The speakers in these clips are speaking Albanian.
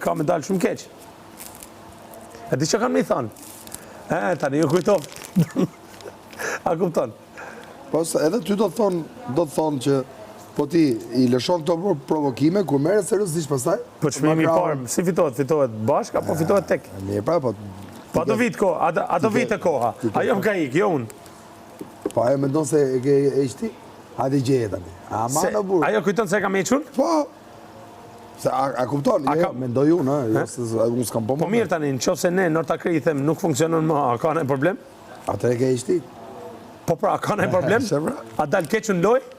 ka me dalë shumë keq. E di që kanë me i thonë? Tani ju kujtov. A kupton? Po, edhe ty do të thonë që po ti i lëshon këto provokime, kur merret seriozisht pastaj? Po çmimi i parë, si fitohet bashkë apo fitohet tek? Mirë, po. Po ato vit koha, ato vite koha. Ajo më ka ikë, jo unë. Po ajo mendon se e ke heqti? Hajde gjeje tani. Ama në burë. Ajo kujton se e kam hequr? Po. Se a kupton, mendoj unë, unë s'kam po më. Po mirë tani, nëse ne Nortakri i them nuk funksionon më, a ka ndonjë problem? Atë e ke heqti? Po pra, a ka ndonjë problem? A dal keq në lojë?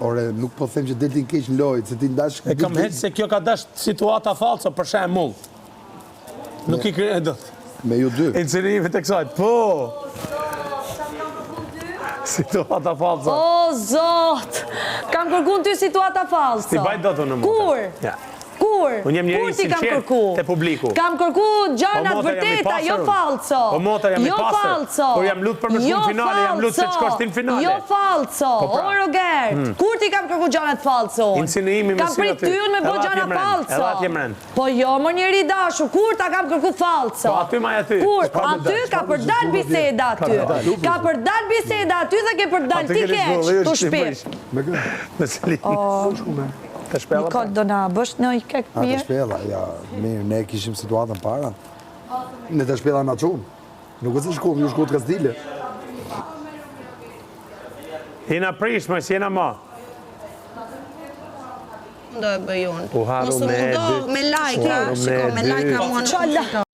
Ore, nuk po them që deltin keq në lojë, se ti ndash... E kam heqë se kjo ka dash situata falso, për shembull. Nuk i krije dot. Me ju dy. Incinerimet e kësaj, po! Situata falso. O, Zot! Kam kërku në ty situata falso. Ti baj dot unë më. Kur? Kur? Unë jem njëri sinqert te publiku. Kam kërku gjanat vërteta, jo falso. Po motor jam i pastër. Kur jam lut për në finale, jam lut se ç'kostin finale. Jo falso. O, Roger, kur ti kam kërku gjanat falso? Insinuimi me Kam prityn me bo gjanat falso. Edhe atje mrend. Po jo, më njeri dashur, kur ta kam kërku falso? Po aty maj aty. Kur? Aty ka përdal biseda aty. Ka përdal biseda aty dhe ke përdal ti keq, tu shpirt. Me kë? Me Selin. Të shpella? Nikol, do na bësh në i kek mirë? Të shpella, ja, mirë, ne kishim situatën para. Ne të shpella na qunë. Nuk e se shkumë, ju shku të Kastile. Jena prishme, si jena ma. Do e bëj unë. U haru me dy. Me like, me like ka mua në